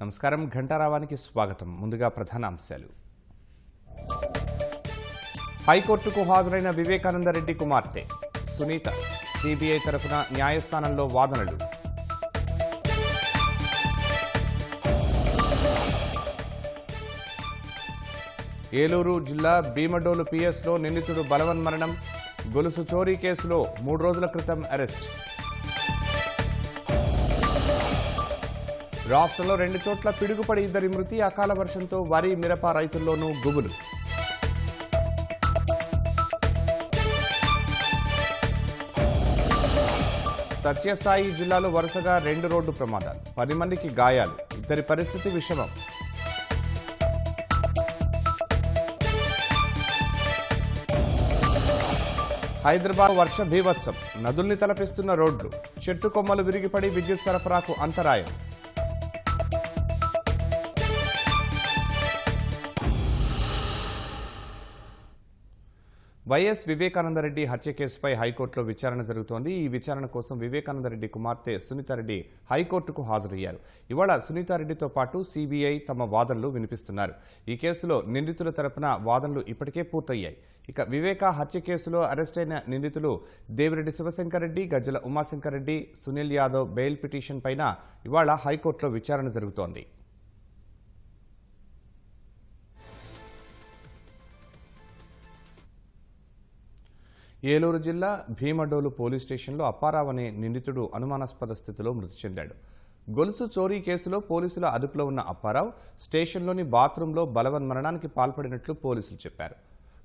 నమస్కారం ఘంటారావానికి స్వాగతం. ముందుగా ప్రధాన అంశాలు. హైకోర్టుకు హాజరైన వివేకానంద రెడ్డి కుమార్తె సునీత సిబిఐ తరఫున న్యాయస్థానంలో వాదనలు. ఏలూరు జిల్లా భీమడోలు పిఎస్లో నిందితుడు బలవన్మరణం. గొలుసు చోరీ కేసులో 3 రోజుల క్రితం అరెస్ట్. రాష్ట్రంలో 2 చోట్ల పిడుగుపడి 2 మృతి. అకాల వర్షంతో వరి మిరప రైతుల్లోనూ గుబులు. సత్యసాయి జిల్లాలో వరుసగా 2 రోడ్డు ప్రమాదాలు, 10 మందికి గాయాలు. 2 పరిస్థితి విషమం. హైదరాబాద్ వర్ష భీభత్సం, నదుల్ని తలపిస్తున్న రోడ్లు. చెట్టు కొమ్మలు విరిగిపడి విద్యుత్ సరఫరాకు అంతరాయం. వైఎస్ వివేకానందరెడ్డి హత్య కేసుపై హైకోర్టులో విచారణ జరుగుతోంది. ఈ విచారణ కోసం వివేకానందరెడ్డి కుమార్తె సునీతారెడ్డి హైకోర్టుకు హాజరయ్యారు. ఇవాళ సునీతారెడ్డితో పాటు సిబిఐ తమ వాదనలు వినిపిస్తున్నారు. ఈ కేసులో నిందితుల తరపున వాదనలు ఇప్పటికే పూర్తయ్యాయి. ఇక వివేక హత్య కేసులో అరెస్టైన నిందితులు దేవిరెడ్డి శివశంకర్ రెడ్డి, గజ్జల ఉమాశంకర్ రెడ్డి, సునీల్ యాదవ్ బెయిల్ పిటిషన్ పైన ఇవాళ హైకోర్టులో విచారణ జరుగుతోంది. ఏలూరు జిల్లా భీమడోలు పోలీస్ స్టేషన్లో అప్పారావు అనే నిందితుడు అనుమానాస్పద స్థితిలో మృతి చెందాడు. గొలుసు చోరీ కేసులో పోలీసుల అదుపులో ఉన్న అప్పారావు స్టేషన్లోని బాత్రూంలో బలవన్మరణానికి పాల్పడినట్లు పోలీసులు చెప్పారు.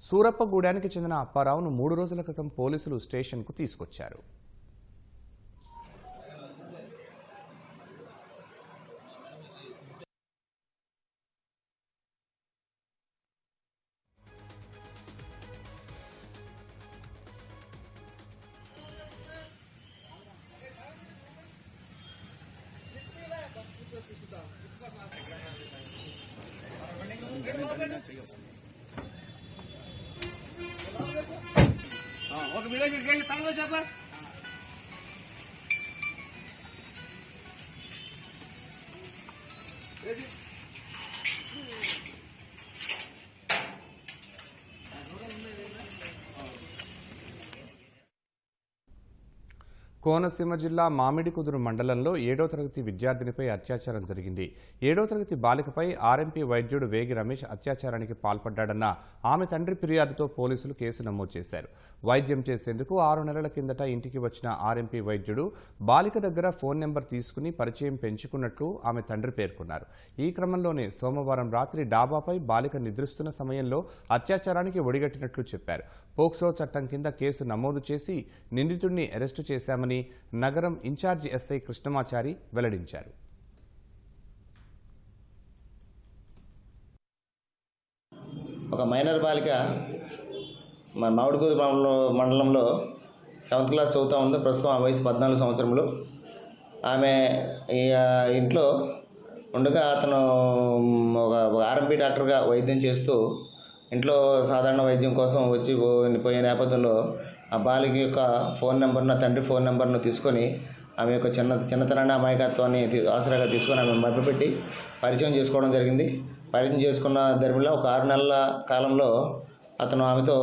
సూరప్పగూడానికి చెందిన అప్పారావును 3 రోజుల క్రితం పోలీసులు స్టేషన్కు తీసుకొచ్చారు. కోనసీమ జిల్లా మామిడికుదురు మండలంలో 7వ తరగతి విద్యార్థినిపై అత్యాచారం జరిగింది. 7వ తరగతి బాలికపై ఆర్ఎంపీ వైద్యుడు వేగి రమేష్ అత్యాచారానికి పాల్పడ్డాడన్న ఆమె తండ్రి ఫిర్యాదుతో పోలీసులు కేసు నమోదు చేశారు. వైద్యం చేసేందుకు 6 నెలల కిందట ఇంటికి వచ్చిన ఆర్ఎంపీ వైద్యుడు బాలిక దగ్గర ఫోన్ నెంబర్ తీసుకుని పరిచయం పెంచుకున్నట్లు ఆమె తండ్రి పేర్కొన్నారు. ఈ క్రమంలోనే సోమవారం రాత్రి డాబాపై బాలిక నిద్రిస్తున్న సమయంలో అత్యాచారానికి ఒడిగట్టినట్లు చెప్పారు. పోక్సో చట్టం కింద కేసు నమోదు చేసి నిందితుడిని అరెస్టు చేశామని నగరం ఇన్ఛార్జి ఎస్ఐ కృష్ణమాచారి వెల్లడించారు. ఒక మైనర్ బాలిక మన మామిడికుదురు మండలంలో 7th క్లాస్ చదువుతూ ఉంది. ప్రస్తుతం ఆ వయసు 14 సంవత్సరములు. ఆమె ఈ ఇంట్లో ఉండగా అతను ఒక ఆర్ఎంపీ డాక్టర్గా వైద్యం చేస్తూ ఇంట్లో సాధారణ వైద్యం కోసం వచ్చి పోయే నేపథ్యంలో ఆ బాలిక యొక్క ఫోన్ నెంబర్ను, తండ్రి ఫోన్ నెంబర్ను తీసుకొని ఆమె యొక్క చిన్నతనాన్ని అమాయకత్వాన్ని ఆసరాగా తీసుకొని ఆమె మభ్యపెట్టి పరిచయం చేసుకోవడం జరిగింది. పరిచయం చేసుకున్న దరిమిలో ఒక 6 నెలల కాలంలో అతను ఆమెతో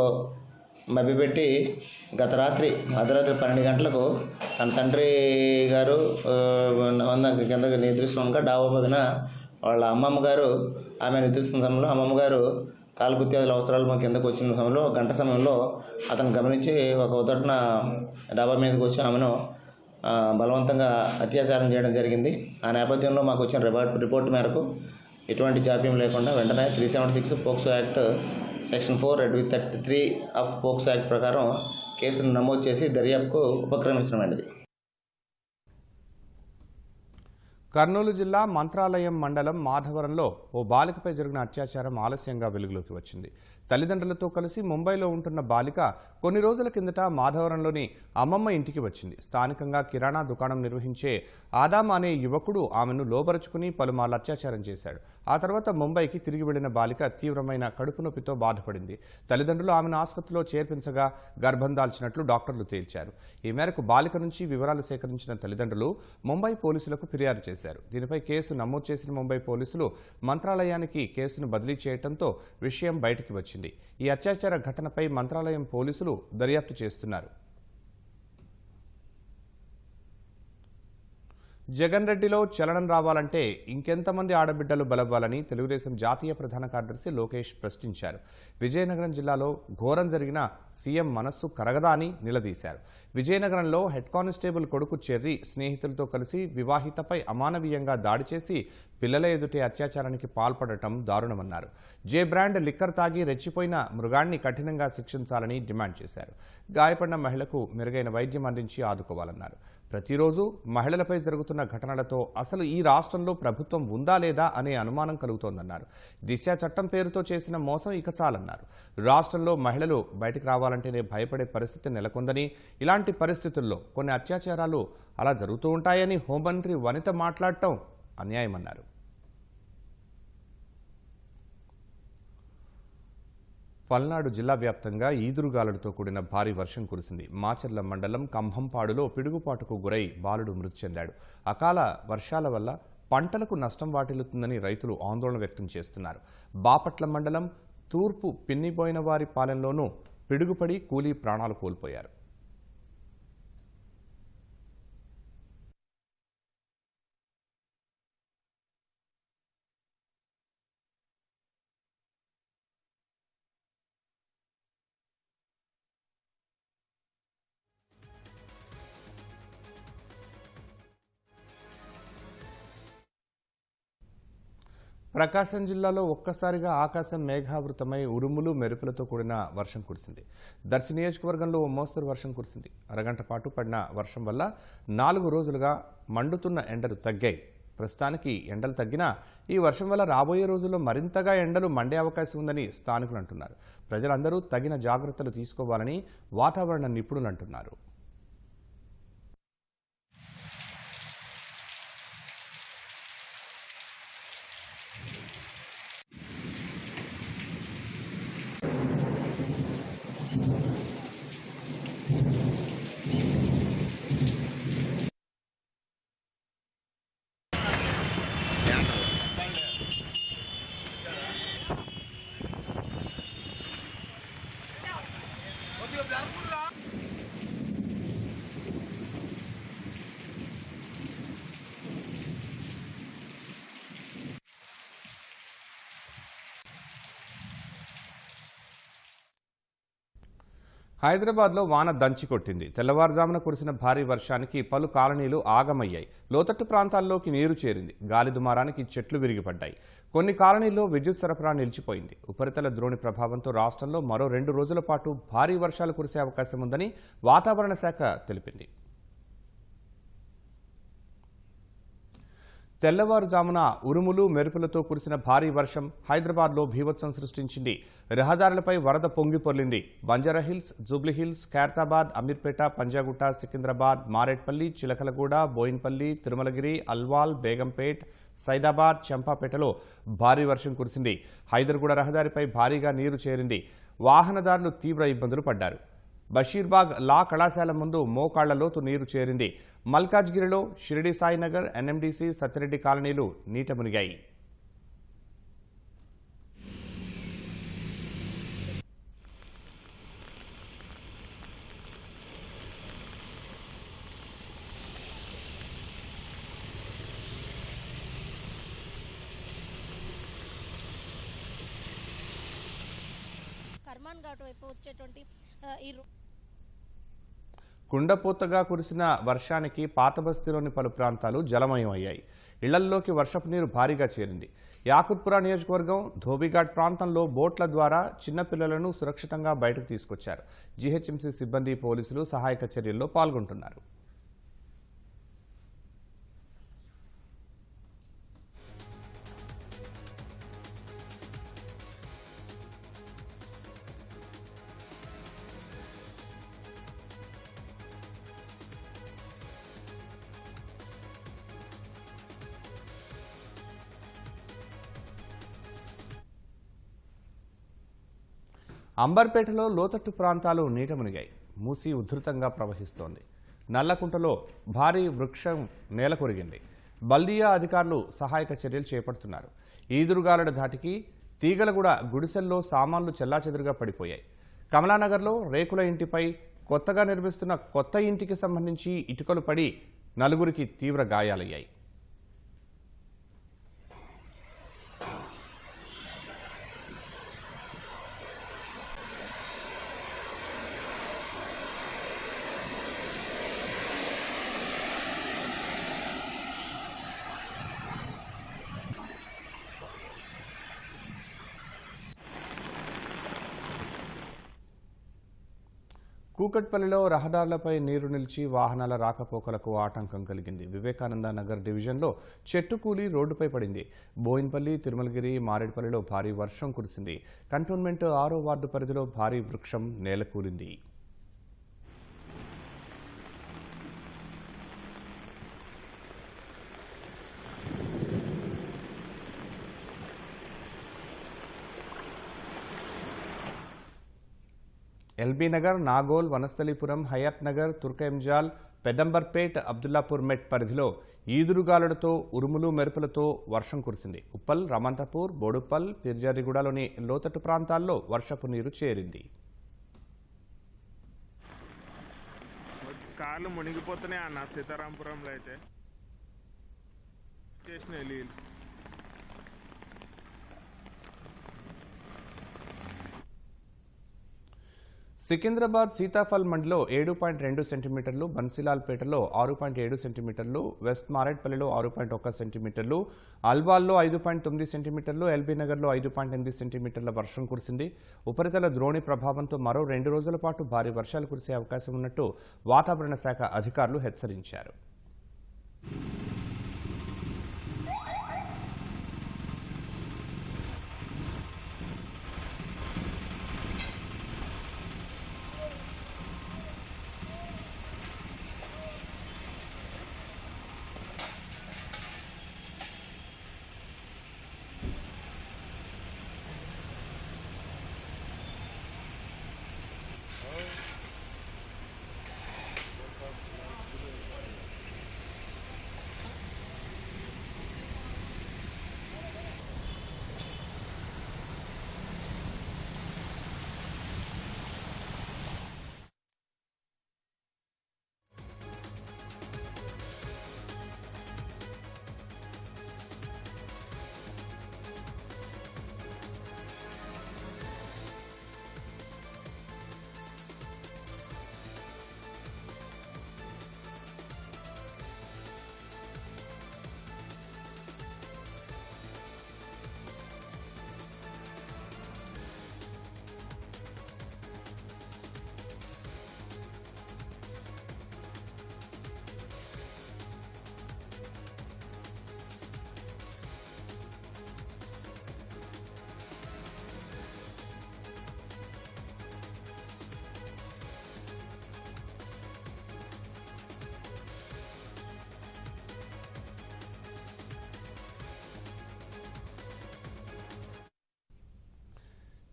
మభ్యపెట్టి గత రాత్రి అర్ధరాత్రి 12 గంటలకు తన తండ్రి గారు కిందకి నిద్రిస్తుండగా డాబా పైన వాళ్ళ అమ్మమ్మ గారు ఆమె నిద్రిస్తున్న సమయంలో అమ్మమ్మ గారు కాలకృత్యాదుల అవసరాలు మా కిందకు వచ్చిన సమయంలో గంట సమయంలో అతను గమనించి ఒక ఉదటన డాబా మీదకి వచ్చి ఆమెను బలవంతంగా అత్యాచారం చేయడం జరిగింది. ఆ నేపథ్యంలో మాకు వచ్చిన రిపోర్ట్ మేరకు ఎటువంటి జాప్యం లేకుండా వెంటనే 376 POCSO act section 4(3) of POCSO act ప్రకారం కేసును నమోదు చేసి దర్యాప్తుకు ఉపక్రమించడమైనది. కర్నూలు జిల్లా మంత్రాలయం మండలం మాధవరంలో ఓ బాలికపై జరిగిన అత్యాచారం ఆలస్యంగా వెలుగులోకి వచ్చింది. తల్లిదండ్రులతో కలిసి ముంబైలో ఉంటున్న బాలిక కొన్ని రోజుల కిందట మాధవరంలోని అమ్మమ్మ ఇంటికి వచ్చింది. స్థానికంగా కిరాణా దుకాణం నిర్వహించే ఆదాం అనే యువకుడు ఆమెను లోబరుచుకుని పలుమార్లు అత్యాచారం చేశాడు. ఆ తర్వాత ముంబైకి తిరిగి వెళ్లిన బాలిక తీవ్రమైన కడుపు నొప్పితో బాధపడింది. తల్లిదండ్రులు ఆమెను ఆసుపత్రిలో చేర్పించగా గర్భం దాల్చినట్లు డాక్టర్లు తేల్చారు. ఈ మేరకు బాలిక నుంచి వివరాలు సేకరించిన తల్లిదండ్రులు ముంబై పోలీసులకు ఫిర్యాదు చేశారు. చేశారు. దీనిపై కేసు నమోదు చేసిన ముంబై పోలీసులు మంత్రాలయానికి కేసును బదిలీ చేయడంతో విషయం బయటికి వచ్చింది. ఈ అత్యాచార ఘటనపై మంత్రాలయం పోలీసులు దర్యాప్తు చేస్తున్నారు. జగన్ రెడ్డిలో చలనం రావాలంటే ఇంకెంతమంది ఆడబిడ్డలు బలవ్వాలని తెలుగుదేశం జాతీయ ప్రధాన కార్యదర్శి లోకేష్ ప్రశ్నించారు. విజయనగరం జిల్లాలో ఘోరం జరిగిన సీఎం మనస్సు కరగదా అని నిలదీశారు. విజయనగరంలో హెడ్ కానిస్టేబుల్ కొడుకు చెర్రీ స్నేహితులతో కలిసి వివాహితపై అమానవీయంగా దాడి చేసి పిల్లల ఎదుటే అత్యాచారానికి పాల్పడటం దారుణమన్నారు. జే బ్రాండ్ లిక్కర్ తాగి రెచ్చిపోయిన మృగాన్ని కఠినంగా శిక్షించాలని డిమాండ్ చేశారు. గాయపడిన మహిళకు మెరుగైన వైద్యం అందించి ఆదుకోవాలన్నారు. ప్రతిరోజు మహిళలపై జరుగుతున్న ఘటనలతో అసలు ఈ రాష్ట్రంలో ప్రభుత్వం ఉందా లేదా అనే అనుమానం కలుగుతోందన్నారు. దిశ చట్టం పేరుతో చేసిన మోసం ఇక చాలన్నారు. రాష్ట్రంలో మహిళలు బయటకు రావాలంటేనే భయపడే పరిస్థితి నెలకొందని, ఇలాంటి పరిస్థితుల్లో కొన్ని అత్యాచారాలు అలా జరుగుతూ ఉంటాయని హోంమంత్రి వనిత మాట్లాడటం అన్యాయమన్నారు. పల్నాడు జిల్లా వ్యాప్తంగా ఈదురుగాలులతో కూడిన భారీ వర్షం కురిసింది. మాచర్ల మండలం కంభంపాడులో పిడుగుపాటుకు గురై బాలుడు మృతి చెందాడు. అకాల వర్షాల వల్ల పంటలకు నష్టం వాటిల్లుతుందని రైతులు ఆందోళన వ్యక్తం చేస్తున్నారు. బాపట్ల మండలం తూర్పు పిన్నిబోయినవారి పాలెంలోనూ పిడుగుపడి కూలీ ప్రాణాలు కోల్పోయారు. ప్రకాశం జిల్లాలో ఒక్కసారిగా ఆకాశం మేఘావృతమై ఉరుములు మెరుపులతో కూడిన వర్షం కురిసింది. దర్శి నియోజకవర్గంలో ఓ మోస్తరు వర్షం కురిసింది. అరగంట పాటు పడిన వర్షం వల్ల 4 రోజులుగా మండుతున్న ఎండలు తగ్గాయి. ప్రస్తుతానికి ఎండలు తగ్గినా ఈ వర్షం వల్ల రాబోయే రోజుల్లో మరింతగా ఎండలు మండే అవకాశం ఉందని స్థానికులు అంటున్నారు. ప్రజలందరూ తగిన జాగ్రత్తలు తీసుకోవాలని వాతావరణ నిపుణులు అంటున్నారు. హైదరాబాద్లో వాన దంచికొట్టింది. తెల్లవారుజామున కురిసిన భారీ వర్షానికి పలు కాలనీలు ఆగమయ్యాయి. లోతట్టు ప్రాంతాల్లోకి నీరు చేరింది. గాలి దుమారానికి చెట్లు విరిగిపడ్డాయి. కొన్ని కాలనీల్లో విద్యుత్ సరఫరా నిలిచిపోయింది. ఉపరితల ద్రోణి ప్రభావంతో రాష్ట్రంలో మరో 2 రోజుల పాటు భారీ వర్షాలు కురిసే అవకాశం ఉందని వాతావరణ శాఖ తెలిపింది. తెల్లవారుజామున ఉరుములు మెరుపులతో కురిసిన భారీ వర్షం హైదరాబాద్లో భీభత్సం సృష్టించింది. రహదారులపై వరద పొంగి పొర్లింది. బంజారాహిల్స్, జూబ్లీహిల్స్, ఖైరతాబాద్, అమీర్పేట, పంజాగుట్ట, సికింద్రాబాద్, మారేట్పల్లి, చిలకలగూడ, బోయిన్పల్లి, తిరుమలగిరి, అల్వాల్, బేగంపేట్, సైదాబాద్, చంపాపేటలో భారీ వర్షం కురిసింది. హైదర్గూడ రహదారిపై భారీగా నీరు చేరింది. వాహనదారులు తీవ్ర ఇబ్బందులు పడ్డారు. బషీర్బాగ్ లా కళాశాల ముందు మోకాళ్ల లోతు నీరు చేరింది. మల్కాజ్గిరిలో షిరిడి సాయినగర్, ఎన్ఎండిసి, సత్యరెడ్డి కాలనీలు నీట మునిగాయి. కర్మాన్ ఘాట్ వైపు వచ్చేటువంటి కుండపోతగా కురిసిన వర్షానికి పాతబస్తీలోని పలు ప్రాంతాలు జలమయం అయ్యాయి. ఇళ్లల్లోకి వర్షపు నీరు భారీగా చేరింది. యాకుత్పురా నియోజకవర్గం ధోబిఘాట్ ప్రాంతంలో బోట్ల ద్వారా చిన్నపిల్లలను సురక్షితంగా బయటకు తీసుకొచ్చారు. జీహెచ్ఎంసీ సిబ్బంది, పోలీసులు సహాయక చర్యల్లో పాల్గొంటున్నారు. అంబర్పేటలో లోతట్టు ప్రాంతాలు నీట మునిగాయి. మూసి ఉధృతంగా ప్రవహిస్తోంది. నల్లకుంటలో భారీ వృక్షం నేలకొరిగింది. బల్దియా అధికారులు సహాయక చర్యలు చేపడుతున్నారు. ఈదురుగాలుల ధాటికి తీగలగూడ గుడిసెల్లో సామాన్లు చెల్లాచెదురుగా పడిపోయాయి. కమలానగర్లో రేకుల ఇంటిపై కొత్తగా నిర్మిస్తున్న కొత్త ఇంటికి సంబంధించి ఇటుకలు పడి నలుగురికి తీవ్ర గాయాలయ్యాయి. కూకట్పల్లిలో రహదారులపై నీరు నిలిచి వాహనాల రాకపోకలకు ఆటంకం కలిగింది. వివేకానంద నగర్ డివిజన్లో చెట్టు కూలి రోడ్డుపై పడింది. బోయిన్పల్లి, తిరుమలగిరి, మారేడుపల్లిలో భారీ వర్షం కురిసింది. కంటోన్మెంట్ 6వ వార్డు పరిధిలో భారీ వృక్షం నేలకూలింది. ఎల్బీ నగర్, నాగోల్, వనస్థలీపురం, హయాత్ నగర్, తుర్కంజాల్, పెదంబర్పేట్, అబ్దుల్లాపూర్ మెట్ పరిధిలో ఈదురుగాలులతో ఉరుములు మెరుపులతో వర్షం కురిసింది. ఉప్పల్, రమంతపూర్, బోడుప్పల్, పిర్జాదిగూడలోని లోతట్టు ప్రాంతాల్లో వర్షపు నీరు చేరింది. కార్లు మునిగిపోతున్నాయి అన్న. సీతారాంపురంలో అయితే చేసినాయి నీళ్ళు. సికింద్రాబాద్ సీతాఫల్ మండిలో 7.2 సెంటీమీటర్లు, బన్సీలాల్పేటలో 6.7 సెంటీమీటర్లు, వెస్ట్ మారేడ్పల్లిలో 6.1 సెంటీమీటర్లు, అల్వాల్లో 5.9 సెంటీమీటర్లు, ఎల్బీనగర్లో 5.8 సెంటీమీటర్ల వర్షం కురిసింది. ఉపరితల ద్రోణి ప్రభావంతో మరో 2 రోజుల పాటు భారీ వర్షాలు కురిసే అవకాశం ఉన్నట్టు వాతావరణ శాఖ అధికారులు హెచ్చరించారు.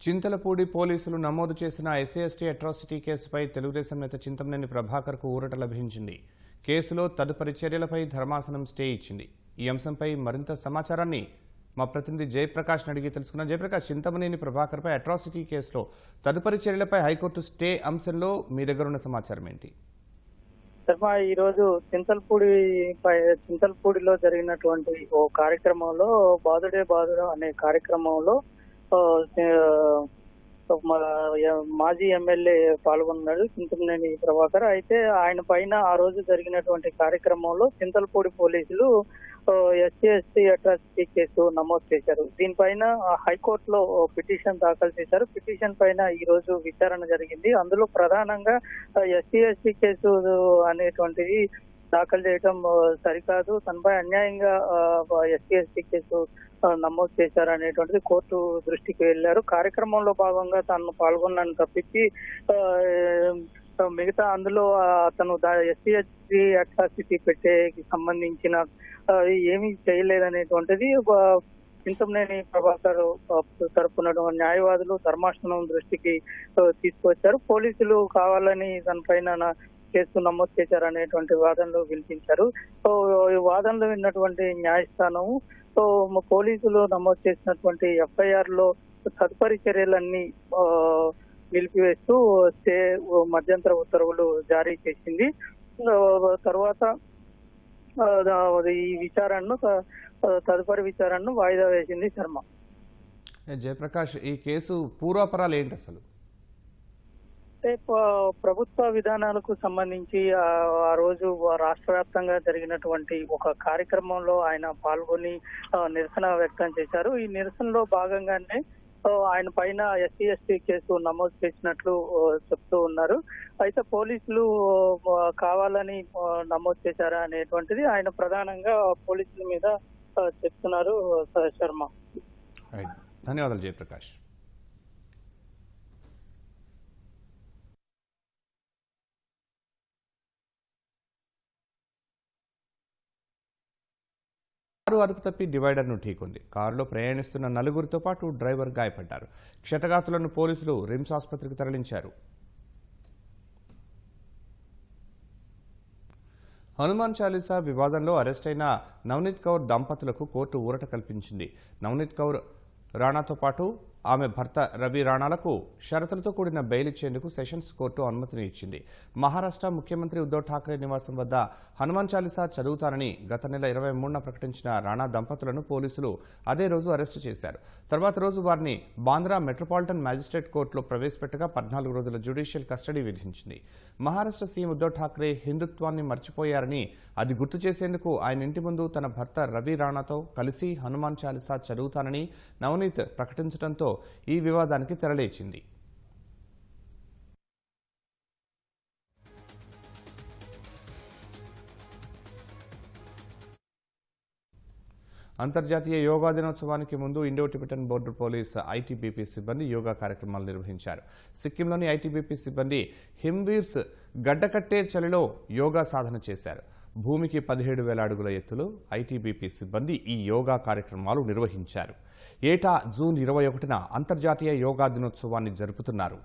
చింతలపూడి పోలీసులు నమోదు చేసిన ఎస్సీ/ఎస్టీ అట్రాసిటీ కేసుపై తెలుగుదేశం నేత చింతమనేని ప్రభాకర్కు ఊరట లభించింది. కేసులో తదుపరి చర్యలపై ధర్మాసనం స్టే ఇచ్చింది. ఈ అంశంపై మరింత సమాచారాన్ని మా ప్రతినిధి జయప్రకాష్ అడిగి తెలుసుకున్నాం. జయప్రకాష్, చింతమనేని ప్రభాకర్పై అట్రాసిటీ కేసులో తదుపరి చర్యలపై హైకోర్టు స్టే అంశంలో మీ దగ్గర ఉన్న సమాచారం ఏంటి? శర్మ, ఈ రోజు చింతలపూడిలో జరిగినటువంటి ఓ కార్యక్రమంలో బాదుడే బాదుడు అనే కార్యక్రమంలో మాజీ ఎమ్మెల్యే పాల్గొన్నాడు చింతమనేని ప్రభాకర్. అయితే ఆయన పైన ఆ రోజు జరిగినటువంటి కార్యక్రమంలో చింతలపూడి పోలీసులు ఎస్సీ/ఎస్టీ అట్రాసిటీ కేసు నమోదు చేశారు. దీనిపైన హైకోర్టులో పిటిషన్ దాఖలు చేశారు. పిటిషన్ పైన ఈ రోజు విచారణ జరిగింది. అందులో ప్రధానంగా ఎస్సీ/ఎస్టీ కేసు అనేటువంటిది దాఖలు చేయడం సరికాదు, తనపై అన్యాయంగా ఎస్సీ/ఎస్టీ కేసు నమోదు చేశారనేటువంటిది కోర్టు దృష్టికి వెళ్లారు. కార్యక్రమంలో భాగంగా తాను పాల్గొన్నాను తప్పించి మిగతా అందులో అతను ఎస్సీ/ఎస్టీ అట్రాసిటీ పెట్టేకి సంబంధించిన ఏమీ చేయలేదనేటువంటిది చింతమనేని ప్రభాకర్ తరపున న్యాయవాదులు ధర్మాసనం దృష్టికి తీసుకొచ్చారు. పోలీసులు కావాలని దానిపైన కేసు నమోదు చేశారనేటువంటి వాదనలు వినిపించారు. సో ఈ వాదనలు విన్నటువంటి న్యాయస్థానం పోలీసులు నమోదు చేసినటువంటి FIR లో తదుపరి చర్యలన్నీ నిలిపివేస్తూ స్టే మధ్యంతర ఉత్తర్వులు జారీ చేసింది. తర్వాత ఈ విచారణను తదుపరి విచారణను వాయిదా వేసింది శర్మ. జయప్రకాష్, ఈ కేసు పూర్వాపరాలు ఏంటి అసలు? అంటే ప్రభుత్వ విధానాలకు సంబంధించి ఆ రోజు రాష్ట్ర వ్యాప్తంగా జరిగినటువంటి ఒక కార్యక్రమంలో ఆయన పాల్గొని నిరసన వ్యక్తం చేశారు. ఈ నిరసనలో భాగంగానే ఆయన పైన SC/ST కేసు నమోదు చేసినట్లు చెప్తూ ఉన్నారు. అయితే పోలీసులు కావాలని నమోదు చేశారా అనేటువంటిది ఆయన ప్రధానంగా పోలీసుల మీద చెప్తున్నారు శర్మ. ధన్యవాదాలు జయప్రకాష్. కారు అదుపు తప్పి డివైడర్ను ఢీకొంది. కారులో ప్రయాణిస్తున్న నలుగురితో పాటు డ్రైవర్ గాయపడ్డారు. క్షతగాతులను పోలీసులు రిమ్స్ ఆసుపత్రికి తరలించారు. హనుమాన్ చాలీసా వివాదంలో అరెస్టైన నవనీత్ కౌర్ దంపతులకు కోర్టు ఊరట కల్పించింది. నవనీత్ కౌర్ రాణాతో పాటు ఆమె భర్త రవి రాణాలకు షరతులతో కూడిన బెయిల్ ఇచ్చేందుకు సెషన్స్ కోర్టు అనుమతిని ఇచ్చింది. మహారాష్ట్ర ముఖ్యమంత్రి ఉద్దవ్ ఠాక్రే నివాసం వద్ద హనుమాన్ చాలీసా చదువుతానని గత నెల 23న ప్రకటించిన రాణా దంపతులను పోలీసులు అదే రోజు అరెస్టు చేశారు. తర్వాత రోజు వారిని బాంద్రా మెట్రోపాలిటన్ మ్యాజిస్ట్రేట్ కోర్టులో ప్రవేశపెట్టగా 14 రోజుల జ్యుడిషియల్ కస్టడీ విధించింది. మహారాష్ట్ర సీఎం ఉద్దవ్ ఠాక్రే హిందుత్వాన్ని మర్చిపోయారని, అది గుర్తు చేసేందుకు ఆయన ఇంటి ముందు తన భర్త రవి రాణాతో కలిసి హనుమాన్ చాలీసా చదువుతానని నవనీత్ ప్రకటించడంతో ఈ వివాదానికి తెరలేచింది. అంతర్జాతీయ యోగా దినోత్సవానికి ముందు Indo Tibetan border police ITBP సిబ్బంది యోగా కార్యక్రమాలు నిర్వహించారు. సిక్కింలోని ITBP సిబ్బంది హిమ్వీర్స్ గడ్డకట్టే చలిలో యోగా సాధన చేశారు. భూమికి 17,000 అడుగుల ఎత్తులో ITBP సిబ్బంది ఈ యోగా కార్యక్రమాలు నిర్వహించారు. ఏటా జూన్ 21న అంతర్జాతీయ యోగా దినోత్సవాన్ని జరుపుతున్నారు.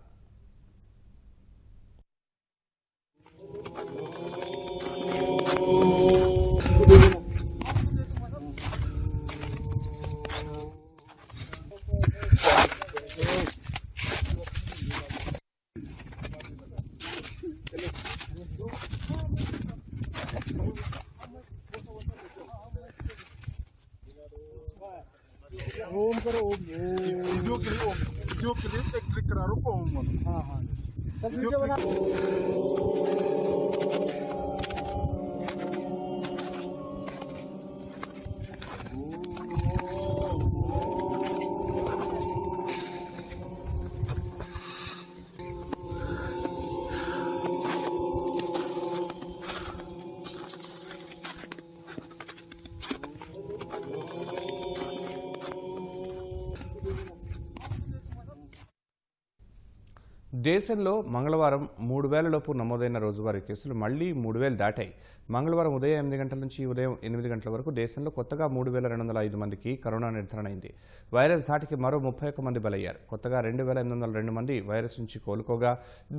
ओम करो ओम वीडियो के लिए क्लिक करा रो को ओम बोलो। हां हां सब वीडियो बना దేశంలో మంగళవారం 3,000 లోపు నమోదైన రోజువారీ కేసులు మళ్లీ 3,000 దాటాయి. మంగళవారం ఉదయం 8 గంటల నుంచి ఉదయం 8 గంటల వరకు దేశంలో కొత్తగా 3,205 మందికి కరోనా నిర్ధారణ అయింది. వైరస్ ధాటికి మరో 31 మంది బలయ్యారు. కొత్తగా 2,802 మంది వైరస్ నుంచి కోలుకోగా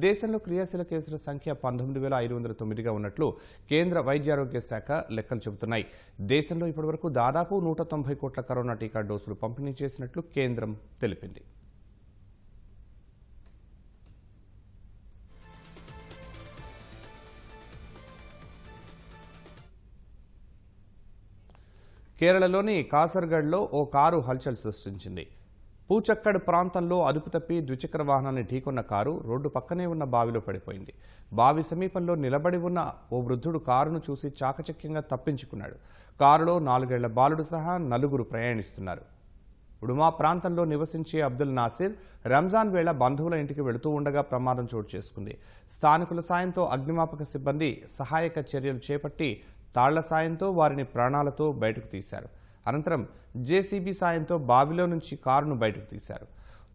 దేశంలో క్రియాశీల కేసుల సంఖ్య 19,509గా ఉన్నట్లు కేంద్ర వైద్యారోగ్య శాఖ లెక్కలు చెబుతున్నాయి. దేశంలో ఇప్పటివరకు దాదాపు 190 కోట్ల కరోనా టీకా డోసులు పంపిణీ చేసినట్లు కేంద్రం తెలిపింది. కేరళలోని కాసర్గఢ్లో ఓ కారు హల్చల్ సృష్టించింది. పూచక్కడ్ ప్రాంతంలో అదుపు తప్పి ద్విచక్ర వాహనాన్ని ఢీకొన్న కారు రోడ్డు పక్కనే ఉన్న బావిలో పడిపోయింది. బావి సమీపంలో నిలబడి ఉన్న ఓ వృద్ధుడు కారును చూసి చాకచక్యంగా తప్పించుకున్నాడు. కారులో 4 ఏళ్ల బాలుడు సహా 9 ప్రయాణిస్తున్నారు. ఉడుమా ప్రాంతంలో నివసించే అబ్దుల్ నాసిర్ రంజాన్ వేళ బంధువుల ఇంటికి వెళుతూ ఉండగా ప్రమాదం చోటు చేసుకుంది. స్థానికుల సాయంతో అగ్నిమాపక సిబ్బంది సహాయక చర్యలు చేపట్టి తాళ్ల సాయంతో వారిని ప్రాణాలతో బయటకు తీశారు. అనంతరం JCB సాయంతో బావిలో నుంచి కారును బయటకు తీశారు.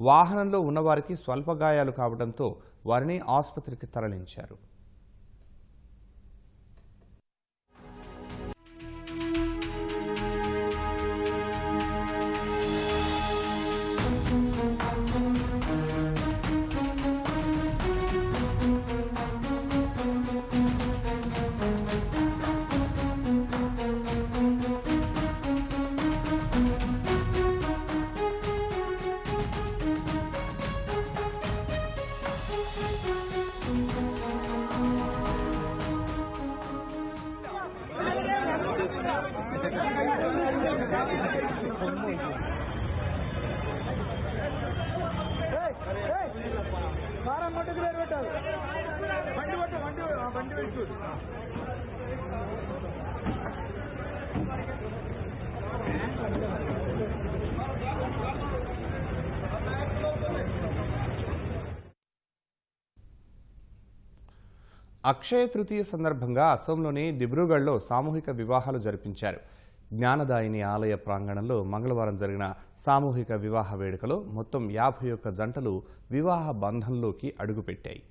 వాహనంలో ఉన్నవారికి స్వల్ప గాయాలు కావడంతో వారిని ఆసుపత్రికి తరలించారు. అక్షయ తృతీయ సందర్భంగా అసోంలోని దిబ్రూగఢ్లో సామూహిక వివాహాలు జరిపించారు. జ్ఞానదాయిని ఆలయ ప్రాంగణంలో మంగళవారం జరిగిన సామూహిక వివాహ వేడుకలో మొత్తం 51 జంటలు వివాహ బంధంలోకి అడుగుపెట్టాయి.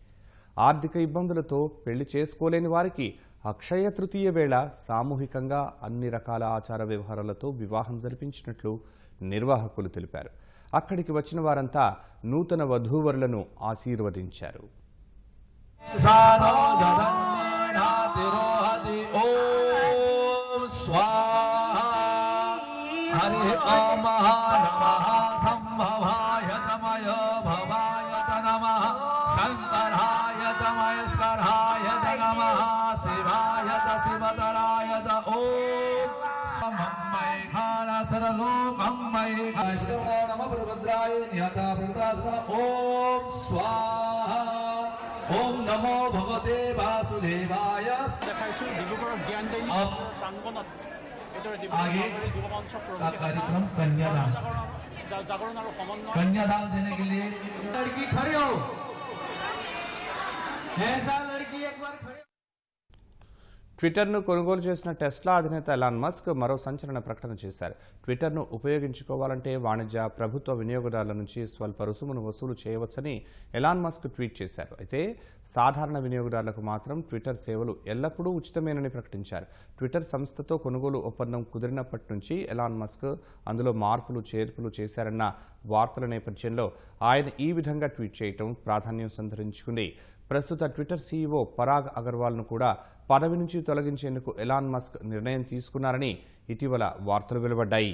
ఆర్థిక ఇబ్బందులతో పెళ్లి చేసుకోలేని వారికి అక్షయ తృతీయ వేళ సామూహికంగా అన్ని రకాల ఆచార వ్యవహారాలతో వివాహం జరిపించినట్లు నిర్వాహకులు తెలిపారు. అక్కడికి వచ్చిన వారంతా నూతన వధూవరులను ఆశీర్వదించారు. ओम नमो भगवते वासुदेवाय। आगे का कार्यक्रम कन्यादान देने के लिए लड़की खड़े हो, ऐसा लड़की एक बार खड़े। ట్విట్టర్ను కొనుగోలు చేసిన టెస్లా అధినేత ఎలాన్ మస్క్ మరో సంచలన ప్రకటన చేశారు. ట్విట్టర్ను ఉపయోగించుకోవాలంటే వాణిజ్య, ప్రభుత్వ వినియోగదారుల నుంచి స్వల్ప రుసుమును వసూలు చేయవచ్చని ఎలాన్ మస్క్ ట్వీట్ చేశారు. అయితే సాధారణ వినియోగదారులకు మాత్రం ట్విట్టర్ సేవలు ఎల్లప్పుడూ ఉచితమేనని ప్రకటించారు. ట్విట్టర్ సంస్థతో కొనుగోలు ఒప్పందం కుదిరినప్పటి నుంచి ఎలాన్ మస్క్ అందులో మార్పులు చేర్పులు చేశారన్న వార్తల నేపథ్యంలో ఆయన ఈ విధంగా ట్వీట్ చేయడం ప్రాధాన్యం సంతరించుకుంది. ప్రస్తుత ట్విట్టర్ సీఈఓ పరాగ్ అగర్వాల్ను కూడా పదవి నుంచి తొలగించేందుకు ఎలాన్ మస్క్ నిర్ణయం తీసుకున్నారని ఇటీవల వార్తలు వెలువడ్డాయి.